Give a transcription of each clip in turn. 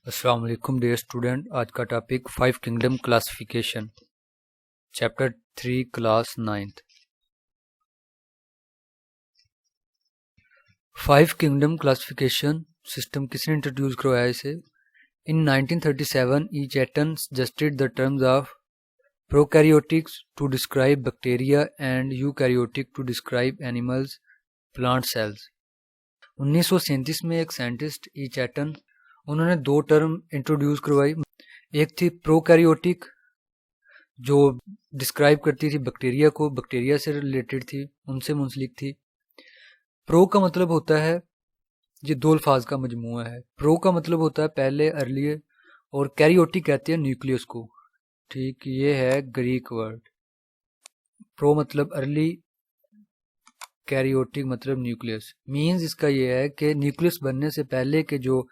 अस्सलाम वालेकुम dear student. आज का topic 5 kingdom classification, chapter 3, class 9th। 5 kingdom classification system किसने इंट्रोड्यूस करवाया इसे? In 1937 E Chatton suggested the terms of prokaryotics to describe bacteria and eukaryotic to describe animals plant cells. 1937 में एक scientist ईचेटन, उन्होंने दो टर्म इंट्रोड्यूस करवाई। एक थी प्रोकैरियोटिक, जो डिस्क्राइब करती थी बैक्टीरिया को, बैक्टीरिया से रिलेटेड थी, उनसे मुंसलिक थी। प्रो का मतलब होता है, ये दो अल्फाज का मजमूआ है। प्रो का मतलब होता है पहले, अर्ली, और कैरियोटिक कहते हैं न्यूक्लियस को। ठीक, ये है ग्रीक वर्ड। प्रो मतलब अर्ली, कैरियोटिक मतलब न्यूक्लियस। मीन्स इसका ये है कि न्यूक्लियस बनने से पहले के जो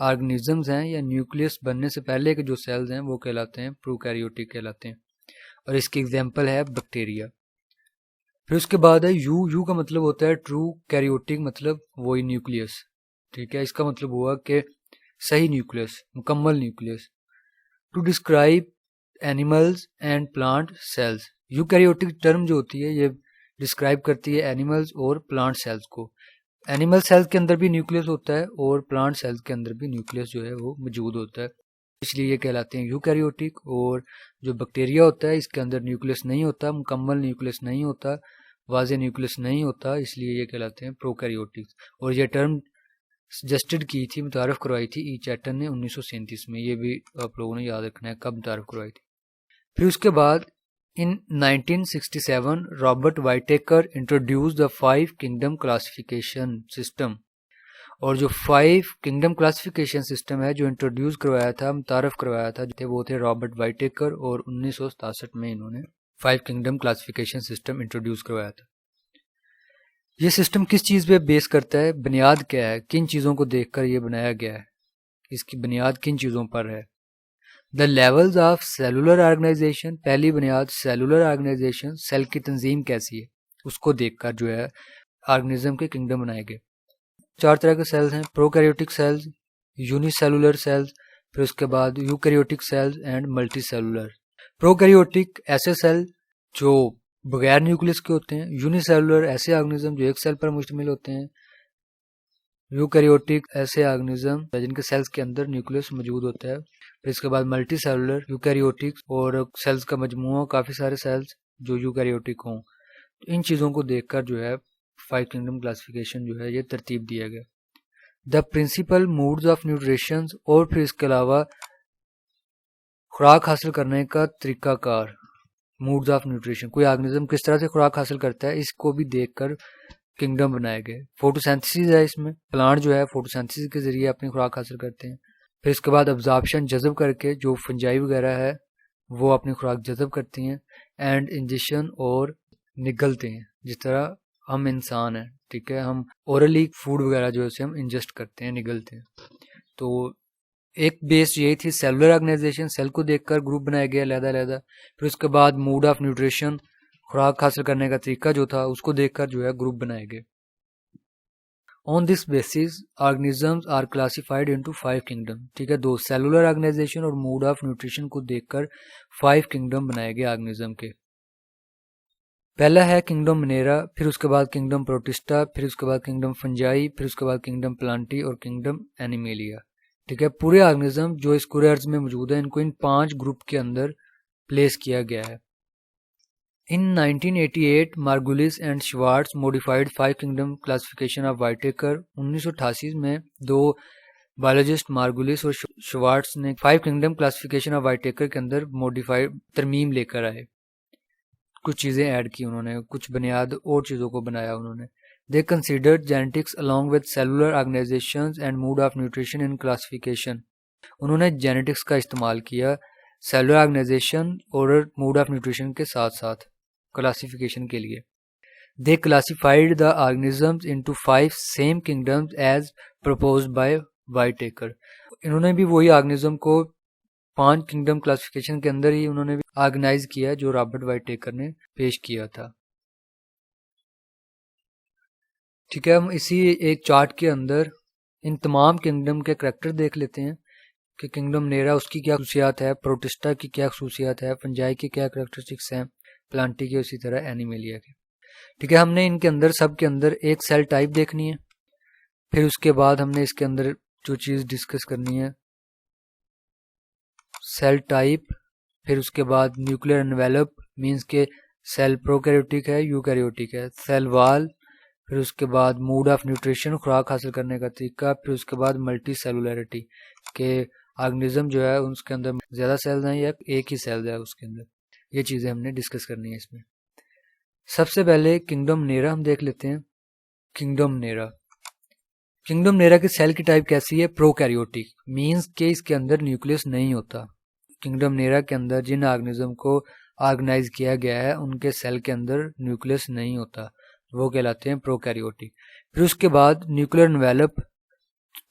ऑर्गेनिजम्स हैं या न्यूक्लियस बनने से पहले के जो सेल्स हैं वो कहलाते हैं प्रोकैरियोटिक कहलाते हैं। और इसकी एग्जांपल है बैक्टीरिया। फिर उसके बाद है यू का मतलब होता है ट्रू कैरियोटिक, मतलब वही न्यूक्लियस। ठीक है, इसका मतलब हुआ कि सही न्यूक्लियस, मुकम्मल nucleus. To describe animals and plant cells. Eukaryotic term जो होती है ये डिस्क्राइब करती है एनिमल्स और प्लांट सेल्स को। एनिमल सेल्स के अंदर भी न्यूक्लियस होता है और प्लांट सेल्स के अंदर भी न्यूक्लियस जो है वो मौजूद होता है, इसलिए ये कहलाते हैं यूकैरियोटिक। और जो बैक्टीरिया होता है इसके अंदर न्यूक्लियस नहीं होता, मुकम्मल न्यूक्लियस नहीं होता, वाज़े न्यूक्लियस नहीं होता, इसलिए ये कहलाते हैं प्रोकैरियोटिक। और ये टर्म सजेस्टेड की थी, मुतारफ़ करवाई थी ईचेटन ने 1937 में। ये भी आप लोगों ने याद रखना है कब मुतारफ़ करवाई थी। फिर उसके बाद in 1967 Robert Whittaker introduce the 5 kingdom classification system. और जो 5 किंगडम क्लासिफिकेशन सिस्टम है जो इंट्रोड्यूस करवाया था, मुतारफ़ करवाया था, जो थे वो थे रॉबर्ट वाइटेकर। और 1967 में इन्होंने 5 किंगडम क्लासिफिकेशन सिस्टम इंट्रोड्यूस करवाया था। ये सिस्टम किस चीज़ पे बेस करता है, बुनियाद क्या है, किन चीज़ों को देखकर ये बनाया गया है, इसकी बुनियाद किन चीज़ों पर है? The levels of cellular organization. पहली बुनियाद सेलुलर ऑर्गेनाइजेशन, सेल की तंजीम कैसी है उसको देखकर जो है ऑर्गेनिज्म के किंगडम बनाए गए। 4 तरह के सेल्स हैं, प्रोकैरियोटिक सेल्स, यूनिसेलुलर सेल्स, फिर उसके बाद eukaryotic cells and multi cellular. Prokaryotic ऐसे सेल जो बगैर न्यूक्लियस के होते हैं, यूनिसेलुलर ऐसे ऑर्गेनिज्म जो एक सेल पर मुश्तमिल होते हैं, यूकैरियोटिक ऐसे ऑर्गेनिज्म जिनके सेल्स के अंदर न्यूक्लियस मौजूद होता है। फिर इसके बाद मल्टी सेलुलर, यूकैरियोटिक और सेल्स का मजमूआ, काफ़ी सारे सेल्स जो यूकैरियोटिक हों। तो इन चीज़ों को देखकर जो है 5 किंगडम क्लासिफिकेशन जो है ये तरतीब दिया गया। The principal modes of nutrition, और फिर इसके अलावा खुराक हासिल करने का तरीकाकार। मूड्स ऑफ न्यूट्रिशन, कोई ऑर्गेनिज्म किस तरह से खुराक हासिल करता है इसको भी देखकर किंगडम बनाए गए। फोटोसिंथेसिस है इसमें, प्लांट जो है फोटोसिंथेसिस के जरिए अपनी खुराक हासिल करते हैं। फिर इसके बाद अब्जॉर्प्शन, जज़ब करके, जो फंजाई वगैरह है वो अपनी खुराक जज़ब करती हैं। एंड इंजेक्शन, और निगलते हैं, जिस तरह हम इंसान हैं, ठीक है, हम ओरली फूड वगैरह जो है हम इंजेस्ट करते हैं, निगलते हैं। तो एक बेस यही थी सेलुलर ऑर्गेनाइजेशन, सेल को देखकर ग्रुप बनाया गया अलग-अलग। फिर उसके बाद मूड ऑफ न्यूट्रिशन, खुराक हासिल करने का तरीका जो था उसको देखकर जो है ग्रुप बनाए गए। On this basis organisms are classified into 5 kingdom. ठीक है, दो सेलुलर ऑर्गेनाइजेशन और मूड ऑफ न्यूट्रिशन को देखकर 5 किंगडम बनाए गए ऑर्गेनिज्म के। पहला है किंगडम मिनेरा, फिर उसके बाद किंगडम प्रोटिस्टा, फिर उसके बाद किंगडम फंजाई, फिर उसके बाद किंगडम प्लांटी और किंगडम एनिमेलिया। ठीक है, पूरे ऑर्गेनिज्म जो इस पूरे अर्ज में मौजूद है इनको इन 5 ग्रुप के अंदर प्लेस किया गया है। In 1988 Margulis and Schwartz modified 5 kingdom classification of Whittaker. 1988 में दो बायोलॉजिस्ट मार्गुलिस और श्वार्ट्ज ने 5 किंगडम क्लासिफिकेशन ऑफ वाइटेकर के अंदर मॉडिफाइड तरमीम लेकर आए, कुछ चीज़ें ऐड की उन्होंने, कुछ बुनियाद और चीज़ों को बनाया उन्होंने। They considered genetics along with cellular organisations and mode of nutrition in classification. उन्होंने जेनेटिक्स का इस्तेमाल किया सेलुलर ऑर्गेनाइजेशन और मूड ऑफ न्यूट्रिशन के साथ साथ क्लासिफिकेशन के लिए। They classified the organisms into 5 same kingdoms as proposed by Whittaker. इन्होंने भी वही ऑर्गेनिज्म को 5 किंगडम क्लासिफिकेशन के अंदर ही उन्होंने भी ऑर्गेनाइज किया जो रॉबर्ट वाइटेकर ने पेश किया था। ठीक है, हम इसी एक चार्ट के अंदर इन तमाम किंगडम के करैक्टर देख लेते हैं कि किंगडम नेरा उसकी क्या खसूसियात है, प्रोटिस्टा की क्या खसूसियात है, फंजाई की क्या करैक्टरिस्टिक्स हैं, प्लांटी की, उसी तरह एनिमेलिया की। ठीक है, हमने इनके अंदर सब के अंदर एक सेल टाइप देखनी है। फिर उसके बाद हमने इसके अंदर जो चीज़ डिस्कस करनी है सेल टाइप, फिर उसके बाद न्यूक्लियर एनवेलप मींस के सेल प्रोकैरियोटिक है यूकैरियोटिक है, सेल वाल, फिर उसके बाद मोड ऑफ न्यूट्रिशन खुराक हासिल करने का तरीका, फिर उसके बाद मल्टी सेलुलरिटी के ऑर्गेनिज्म जो है उसके अंदर ज़्यादा सेल्स हैं या एक ही सेल है उसके अंदर, ये चीज़ें हमने डिस्कस करनी है इसमें। सबसे पहले किंगडम नेरा हम देख लेते हैं। किंगडम नेरा, किंगडम नेरा की सेल की टाइप कैसी है, प्रोकैरियोटिक मींस के इसके अंदर न्यूक्लियस नहीं होता। किंगडम नेरा के अंदर जिन ऑर्गेनिज्म को ऑर्गेनाइज किया गया है उनके सेल के अंदर न्यूक्लियस नहीं होता, वो कहलाते हैं प्रोकैरियोटिक। फिर उसके बाद न्यूक्लियर एनवेलप,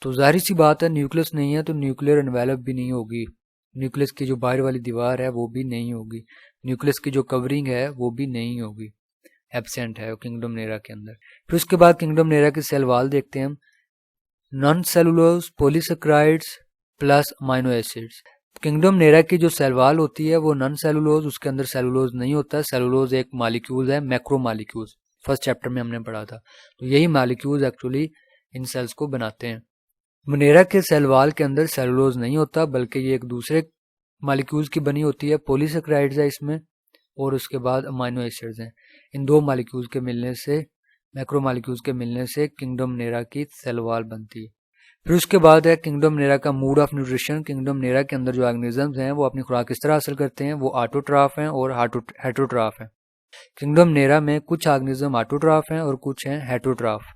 तो जाहिर सी बात है न्यूक्लियस नहीं है तो न्यूक्लियर एनवेलप भी नहीं होगी, न्यूक्लियस की जो बाहर वाली दीवार है वो भी नहीं होगी, न्यूक्लियस की जो कवरिंग है वो भी नहीं होगी, एब्सेंट है किंगडम नेरा के अंदर। फिर उसके बाद किंगडम नेरा की सेल वाल देखते हैं हम, non cellulose polysaccharides plus amino acids. Kingdom नेरा की जो सेल वाल होती है वो नॉन सेलुलोज, उसके अंदर सेलुलोज नहीं होता, सेलुलोज एक मॉलिक्यूल है, मैक्रो मॉलिक्यूल्स, फर्स्ट चैप्टर में हमने पढ़ा था, तो यही मॉलिक्यूल्स एक्चुअली इन सेल्स को बनाते हैं। नेरा के सेल वाल के अंदर सेलुलोज नहीं होता बल्कि ये एक दूसरे मॉलिक्यूल्स की बनी होती है, पॉलीसेक्राइड्स है इसमें और उसके बाद अमाइनो एसिड्स हैं। इन दो मॉलिक्यूल्स के मिलने से, मैक्रो मॉलिक्यूल्स के मिलने से किंगडम नेरा की सेल वाल बनती है। फिर उसके बाद है किंगडम नेरा का मोड ऑफ न्यूट्रिशन। किंगडम नेरा के अंदर जो ऑर्गेनिजम्स हैं वो अपनी खुराक किस तरह हासिल करते हैं, वो ऑटोट्राफ हैं और हेटरोट्राफ हैं। किंगडम नेरा में कुछ ऑर्गेनिज्म ऑटोट्राफ हैं और कुछ हैं हेटरोट्राफ।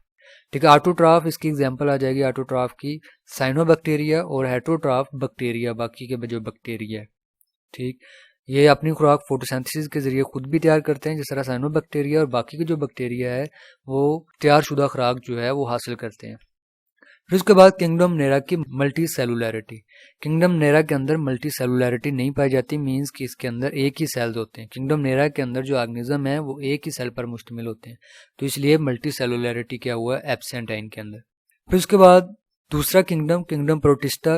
ठीक है, ऑटोट्राफ इसकी एग्जांपल आ जाएगी ऑटोट्राफ की साइनोबैक्टीरिया, और हेटरोट्राफ बैक्टीरिया, बाकी के जो बैक्टीरिया है। ठीक, ये अपनी खुराक फोटोसिंथेसिस के जरिए खुद भी तैयार करते हैं जिस तरह साइनोबैक्टीरिया, और बाकी के जो बैक्टीरिया है वो तैयारशुदा खुराक जो है वो हासिल करते हैं। फिर उसके बाद किंगडम नेरा की मल्टी सेलुलरिटी। किंगडम नेरा के अंदर मल्टी सेलुलरिटी नहीं पाई जाती, मींस कि इसके अंदर एक ही सेल्स होते हैं। किंगडम नेरा के अंदर जो ऑर्गेनिज्म है वो एक ही सेल पर मुश्तमिल होते हैं, तो इसलिए मल्टी सेलुलरिटी क्या हुआ, एब्सेंट है इनके अंदर। फिर उसके बाद दूसरा kingdom, kingdom protista.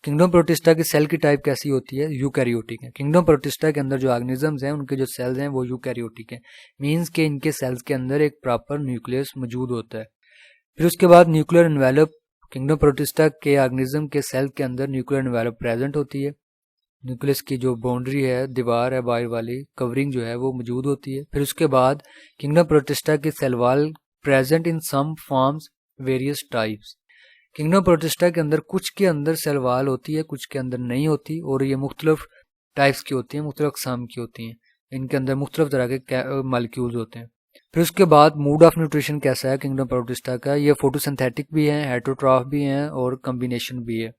Kingdom Protista की सेल की टाइप कैसी होती है, यूकैरियोटिक है। किंगडम प्रोटिस्टा के अंदर जो ऑर्गेनिजम्स हैं उनके जो सेल्स हैं वो यूकैरियोटिक हैं, मींस के इनके सेल्स के अंदर एक प्रॉपर न्यूक्लियस मौजूद होता है। फिर उसके बाद न्यूक्लियर एनवेलप। किंगडम प्रोटिस्टा के ऑर्गेनिज्म के सेल के अंदर न्यूक्लियर एनवेलप प्रेजेंट होती है, न्यूक्लियस की जो बाउंड्री है, दीवार है बाहर वाली, कवरिंग जो है वो मौजूद होती है। फिर उसके बाद किंगडम प्रोटिस्टा की cell wall present in some forms various types. Kingdom Protista के अंदर कुछ के अंदर सेल वॉल होती है, कुछ के अंदर नहीं होती, और ये मुख्तलिफ टाइप्स की होती हैं, मुख्तलिफ अक़साम की होती हैं, इनके अंदर मुख्तलिफ तरह के मॉलिक्यूल्स होते हैं। फिर उसके बाद मोड ऑफ न्यूट्रिशन कैसा है किंगडम प्रोटिस्टा का, ये फोटोसिंथेटिक भी है, हेटरोट्रॉफ भी हैं और कम्बिनेशन भी है।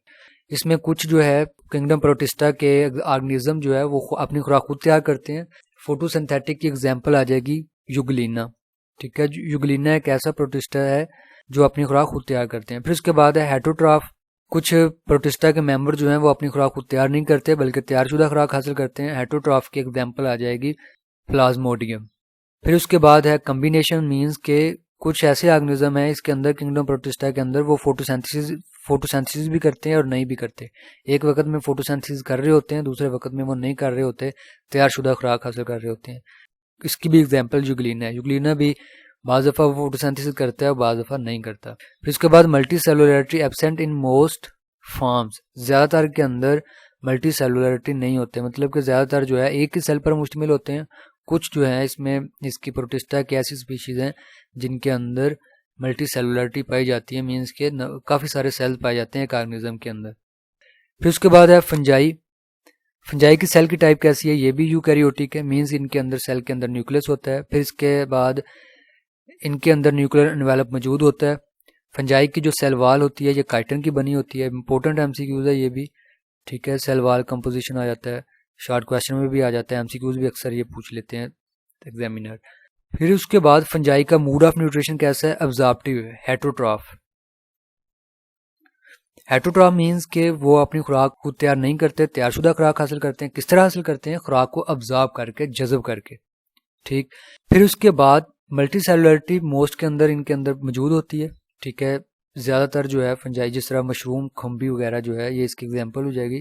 इसमें कुछ जो है किंगडम प्रोटिस्टा के ऑर्गेनिज्म जो है वो अपनी खुराक खुद तैयार करते हैं। फोटोसिंथेटिक की एग्जांपल आ जाएगी यूग्लिना। ठीक है, यूग्लिना एक ऐसा प्रोटिस्टा है जो अपनी खुराक खुद तैयार करते हैं। फिर उसके बाद है हेटरोट्रॉफ। कुछ प्रोटिस्टा के मेंबर जो हैं वो अपनी खुराक खुद तैयार नहीं करते बल्कि तैयारशुदा खुराक हासिल करते हैं। हेटरोट्रॉफ की एग्जांपल आ जाएगी प्लाज्मोडियम। फिर उसके बाद है कम्बिनेशन, मींस के कुछ ऐसे ऑर्गेनिज्म हैं इसके अंदर किंगडम प्रोटिस्टा के अंदर वो फोटोसिंथेसिस भी करते हैं और नहीं भी करते। एक वक्त में फोटोसिंथेसिस कर रहे होते हैं, दूसरे वक्त में वो नहीं कर रहे होते, तैयारशुदा खुराक हासिल कर रहे होते हैं। इसकी भी एग्जांपल यूग्लिना है। यूग्लिना भी बाज़ दफ़ा फोटोसिंथेसिस करता है और बाज़ दफ़ा नहीं करता। फिर उसके बाद multicellularity absent in most forms. ज़्यादातर के अंदर मल्टी सेलुलरिटी नहीं होते, मतलब कि ज़्यादातर जो है एक ही सेल पर मुश्तमिल होते हैं। कुछ जो है इसमें इसकी प्रोटिस्टा की ऐसी स्पीशीज़ हैं जिनके अंदर मल्टी सेलुलरिटी पाई जाती है, मींस के काफ़ी सारे सेल्स पाए जाते हैं एक ऑर्गेनिज्म के अंदर। फिर उसके बाद है फंजाई। फंजाई की सेल की टाइप कैसी है, ये भी यूकैरियोटिक है, मींस इनके अंदर सेल के अंदर न्यूक्लियस होता है। फिर इसके बाद इनके अंदर न्यूक्लियर एनवेलप मौजूद होता है। फंजाई की जो सेल वाल होती है ये काइटन की बनी होती है, इंपॉर्टेंट एमसीक्यूज है ये भी। ठीक है, सेल वाल कंपोजिशन आ जाता है, शॉर्ट क्वेश्चन में भी आ जाता है, एमसीक्यूज भी अक्सर ये पूछ लेते हैं एग्जामिनर। फिर उसके बाद फंजाई का मोड ऑफ न्यूट्रिशन कैसा है, अब्जॉर्प्टिव है, हेटरोट्रॉफ। हेटरोट्रॉफ मींस के वो अपनी खुराक को तैयार नहीं करते, तैयारशुदा खुराक हासिल करते हैं। किस तरह हासिल करते हैं, खुराक को अब्जॉर्ब करके, जज़ब करके। ठीक, फिर उसके बाद मल्टी सेलुलरिटी मोस्ट के अंदर इनके अंदर मौजूद होती है। ठीक है, ज़्यादातर जो है फंजाई, जिस तरह मशरूम, खम्बी वगैरह जो है, ये इसकी एग्जांपल हो जाएगी।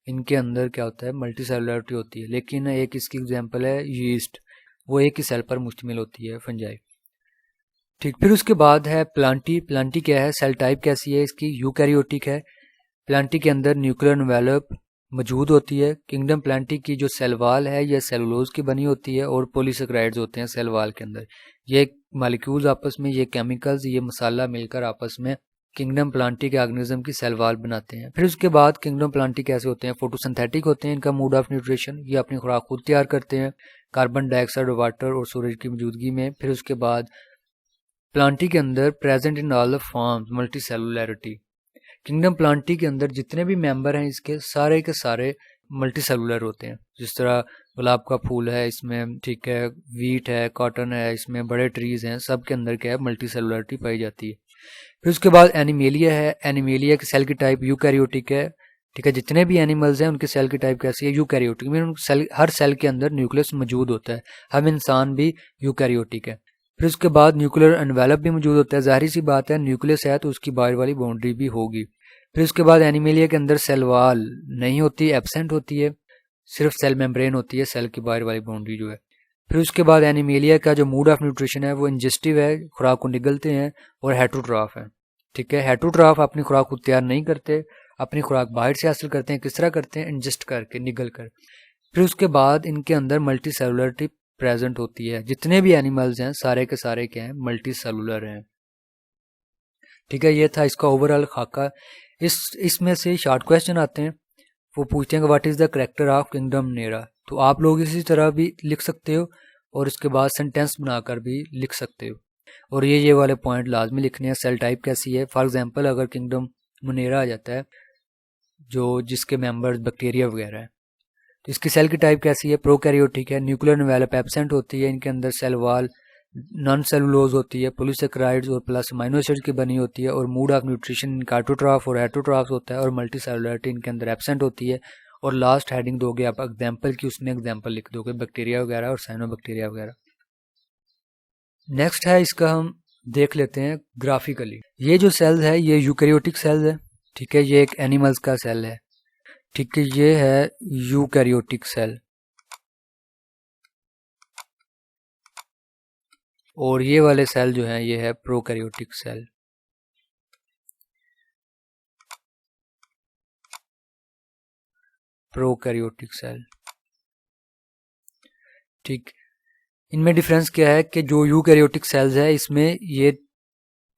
इनके अंदर क्या होता है, मल्टी सेलुलरिटी होती है। लेकिन एक इसकी एग्जांपल है यीस्ट, वो एक ही सेल पर मुश्तमिल होती है फंजाई। ठीक, फिर उसके बाद है प्लांटी। प्लांटी क्या है, सेल टाइप कैसी है इसकी, यूकैरियोटिक है। प्लांटी के अंदर न्यूक्लियर एनवेलप मौजूद होती है। किंगडम प्लांटी की जो सेल वाल है यह सेलुलोज की बनी होती है और पॉलीसेकेराइड्स होते हैं सेल वाल के अंदर। ये मॉलिक्यूल्स आपस में, ये केमिकल्स, ये मसाला मिलकर आपस में किंगडम प्लांटी के ऑर्गेनिज्म की सेल वाल बनाते हैं। फिर उसके बाद किंगडम प्लांटी कैसे होते हैं, फोटोसिंथेटिक होते हैं। इनका मोड ऑफ न्यूट्रिशन, ये अपनी खुराक खुद तैयार करते हैं कार्बन डाइऑक्साइड, वाटर और सूरज की मौजूदगी में। फिर उसके बाद प्लांटी के अंदर present in all the forms multicellularity. Kingdom Plantae के अंदर जितने भी मेंबर हैं इसके के सारे मल्टी सेलुलर होते हैं। जिस तरह गुलाब का फूल है इसमें, ठीक है, वीट है, कॉटन है, इसमें बड़े ट्रीज हैं, सब के अंदर क्या है, मल्टी सेलुलरिटी पाई जाती है। फिर उसके बाद एनिमेलिया है। एनिमेलिया की सेल की टाइप यूकैरियोटिक है। ठीक है, जितने भी एनिमल्स हैं उनकी सेल की टाइप कैसी है, यूकैरियोटिक। मीन हर सेल के अंदर न्यूक्लियस मौजूद होता है। हम इंसान भी यूकैरियोटिक है। फिर उसके बाद न्यूक्लियर एनवेलप भी मौजूद होता है। जाहिर सी बात है, न्यूक्लियस है तो उसकी बाहर वाली बाउंड्री भी होगी। फिर उसके बाद एनिमेलिया के अंदर सेल वाल नहीं होती, एब्सेंट होती है, सिर्फ सेल मेम्ब्रेन होती है, सेल की बाहर वाली बाउंड्री जो है। फिर उसके बाद एनिमेलिया का जो मोड ऑफ न्यूट्रिशन है वो इंजेस्टिव है, खुराक को निगलते हैं, और हेटरोट्रॉफ है। ठीक है, हेटरोट्रॉफ अपनी खुराक को तैयार नहीं करते, अपनी खुराक बाहर से हासिल करते हैं। किस तरह करते हैं, इंजेस्ट करके, निगल कर। फिर उसके बाद इनके अंदर मल्टी सेलुलरिटी प्रेजेंट होती है। जितने भी एनिमल्स हैं सारे के सारे क्या हैं, मल्टी सेलुलर हैं। ठीक है, ये था इसका ओवरऑल खाका। इसमें से शॉर्ट क्वेश्चन आते हैं, वो पूछते हैं कि what is the character of kingdom नेरा। तो आप लोग इसी तरह भी लिख सकते हो और इसके बाद सेंटेंस बनाकर भी लिख सकते हो। और ये वाले पॉइंट लाजमी लिखने हैं। सेल टाइप कैसी है, फॉर एग्जांपल अगर किंगडम मुनेरा आ जाता है जो जिसके मेंबर्स बैक्टीरिया वगैरह है, तो इसकी सेल की टाइप कैसी है, प्रोकैरियोटिक है। न्यूक्लियर एनवेलप एब्सेंट होती है, इनके अंदर सेल वाल नॉन सेलुलोज होती है, पॉलीसेकेराइड्स और प्लस अमीनो एसिड की बनी होती है। और मूड ऑफ न्यूट्रिशन इनका ऑटोट्रॉफ और हेटरोट्रॉफ होता है। और मल्टी सेलुलरिटी इनके अंदर एब्सेंट होती है। और लास्ट हेडिंग दोगे आप एग्जाम्पल की, उसमें एग्जाम्पल लिख दोगे बैक्टीरिया वगैरह और साइनोबैक्टीरिया वगैरह। नेक्स्ट है, इसका हम देख लेते हैं ग्राफिकली। ये जो सेल्स है ये यूकैरियोटिक सेल्स है। ठीक है, ये एक एनिमल्स का सेल है। ठीक है, ये है यूकैरियोटिक सेल, और ये वाले सेल जो है ये है प्रोकैरियोटिक सेल। Prokaryotic cell. ठीक, इनमें डिफरेंस क्या है कि जो यूकैरियोटिक सेल्स है इसमें ये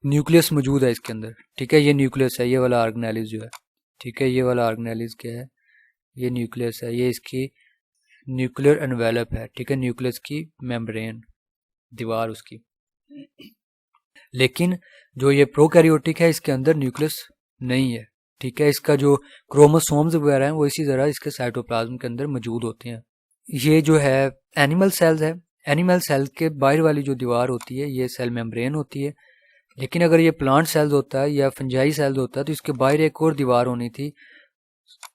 न्यूक्लियस मौजूद है इसके अंदर। ठीक है, ये न्यूक्लियस है, ये वाला ऑर्गेनेलिस जो है। ठीक है, ये वाला ऑर्गेनेलिस क्या है, ये न्यूक्लियस है, ये इसकी न्यूक्लियर एनवेलप है। ठीक है, न्यूक्लियस की मेम्ब्रेन, दीवार उसकी। लेकिन जो ये प्रोकैरियोटिक है इसके अंदर न्यूक्लियस नहीं है। ठीक है, इसका जो क्रोमोसोम्स वगैरह हैं वो इसी तरह इसके साइटोप्लाज्म के अंदर मौजूद होते हैं। ये जो है एनिमल सेल्स है। एनिमल सेल के बाहर वाली जो दीवार होती है ये सेल मेम्ब्रेन होती है। लेकिन अगर ये प्लांट सेल्स होता है या फंजाई सेल्स होता है तो इसके बाहर एक और दीवार होनी थी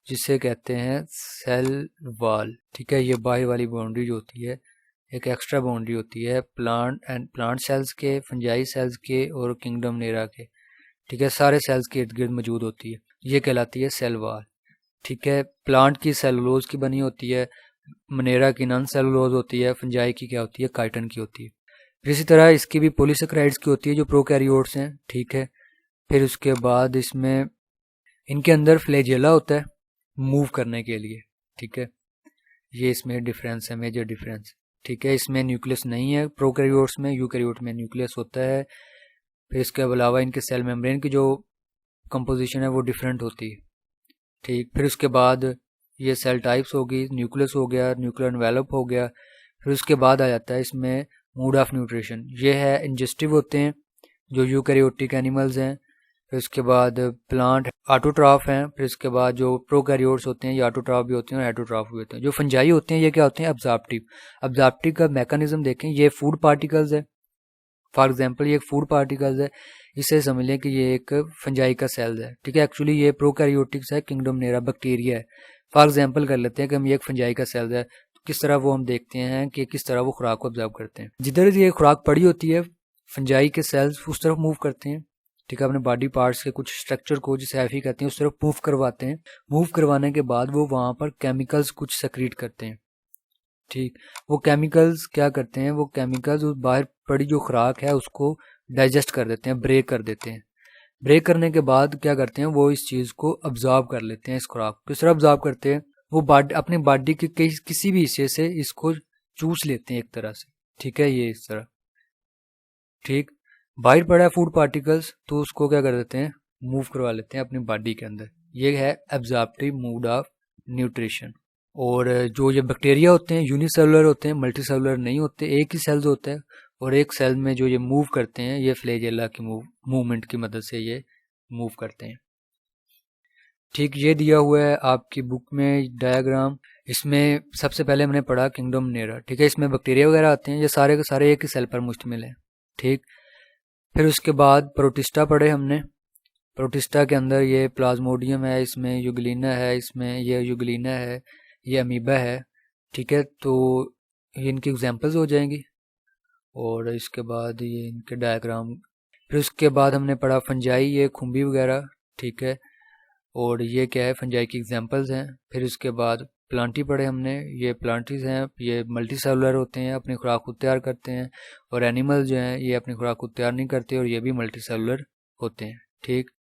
जिसे कहते हैं सेल वॉल। ठीक है, ये बाहर वाली बाउंड्री जो होती है एक एक्स्ट्रा बाउंड्री होती है प्लांट सेल्स के, फंजाई सेल्स के और किंगडम नेरा के। ठीक है, सारे सेल्स के इर्द गिर्द मौजूद होती है, ये कहलाती है सेल वॉल। ठीक है, प्लांट की सेलुलोज की बनी होती है, मनेरा की नॉन सेलुलोज होती है, फंजाई की क्या होती है, काइटन की होती है। फिर इसी तरह इसकी भी पॉलीसेकेराइड्स की होती है जो प्रोकैरियोट्स हैं। ठीक है, फिर उसके बाद इसमें इनके अंदर फ्लैजेला होता है मूव करने के लिए। ठीक है, ये इसमें डिफरेंस है, मेजर डिफरेंस। ठीक है, इसमें न्यूक्लियस नहीं है प्रोकैरियोट्स में, यूकैरियोट में न्यूक्लियस होता है। फिर इसके अलावा इनके सेल मेम्ब्रेन की जो कंपोजिशन है वो डिफरेंट होती है। ठीक, फिर उसके बाद ये सेल टाइप्स होगी, न्यूक्लियस हो गया, न्यूक्लियर एनवेलप हो गया। फिर उसके बाद आ जाता है इसमें मूड ऑफ न्यूट्रिशन। ये है इंजेस्टिव होते हैं जो यूकैरियोटिक एनिमल्स हैं। फिर उसके बाद प्लांट ऑटोट्रॉफ हैं। फिर उसके बाद जो प्रोकैरियोट्स होते हैं ये ऑटोट्रॉफ भी होते हैं और हेटरोट्रॉफ भी होते हैं। जो फंजाई होते हैं ये क्या होते हैं, अब्जॉर्प्टिव। अब्जॉर्प्टिव का मैकेनिज्म देखें, ये फूड पार्टिकल्स है। फॉर एग्जांपल ये एक फूड पार्टिकल्स है, इसे समझ लें कि ये एक फंजाई का सेल है। ठीक है, एक्चुअली ये प्रोकैरियोटिक्स है, किंगडम नेरा बैक्टीरिया है। फॉर एग्जांपल कर लेते हैं कि हम ये एक फंजाई का सेल है, तो किस तरह वो हम देखते हैं कि किस तरह वो खुराक को ऑब्जर्व करते हैं। जिधर ये खुराक पड़ी होती है फंजाई के सेल्स उस तरफ मूव करते हैं। ठीक है, अपने बॉडी पार्ट्स के कुछ स्ट्रक्चर को, जिसे एफी कहते हैं, उस तरफ मूव करवाते हैं। मूव करवाने के बाद वो वहाँ पर केमिकल्स कुछ सेक्रीट करते हैं। ठीक, वो केमिकल्स क्या करते हैं, वो केमिकल्स उस बाहर पड़ी जो खुराक है उसको डाइजेस्ट कर देते हैं, ब्रेक कर देते हैं। ब्रेक करने के बाद क्या करते हैं, वो इस चीज़ को अब्जॉर्ब कर लेते हैं। इस खुराक को किस तरह अब्जॉर्ब करते हैं, वो अपनी बॉडी के किसी भी हिस्से से इसको चूस लेते हैं एक तरह से। ठीक है, ये इस तरह। ठीक, बाहर पड़ा है फूड पार्टिकल्स, तो उसको क्या कर देते हैं, मूव करवा लेते हैं अपनी बॉडी के अंदर। ये है एब्जॉर्प्टिव मोड ऑफ न्यूट्रिशन। और जो ये बैक्टीरिया होते हैं यूनिसेलुलर होते हैं, मल्टीसेलुलर नहीं होते, एक ही सेल्स होते हैं। और एक सेल में जो ये मूव करते हैं, ये फ्लैजेला की मूवमेंट की मदद से ये मूव करते हैं। ठीक, ये दिया हुआ है आपकी बुक में डायग्राम। इसमें सबसे पहले हमने पढ़ा किंगडम नेरा। ठीक है, इसमें बैक्टीरिया वगैरह आते हैं, ये सारे के सारे एक ही सेल पर मुश्तमिल है। ठीक, फिर उसके बाद प्रोटिस्टा पढ़े हमने। प्रोटिस्टा के अंदर ये प्लाज्मोडियम है, इसमें यूग्लिना है, इसमें ये यूग्लिना है, ये अमीबा है। ठीक है, तो ये इनकी एग्जांपल्स हो जाएंगी। और इसके बाद ये इनके डायग्राम। फिर उसके बाद हमने पढ़ा फंजाई, ये खुम्बी वगैरह। ठीक है, और ये क्या है, फंजाई की एग्जांपल्स हैं। फिर उसके बाद प्लांटी पढ़े हमने, ये प्लांटीज हैं, ये मल्टी सेलुलर होते हैं, अपनी खुराक को तैयार करते हैं। और एनिमल जो हैं ये अपनी खुराक को तैयार नहीं करते और ये भी मल्टी सेलुलर होते हैं। ठीक,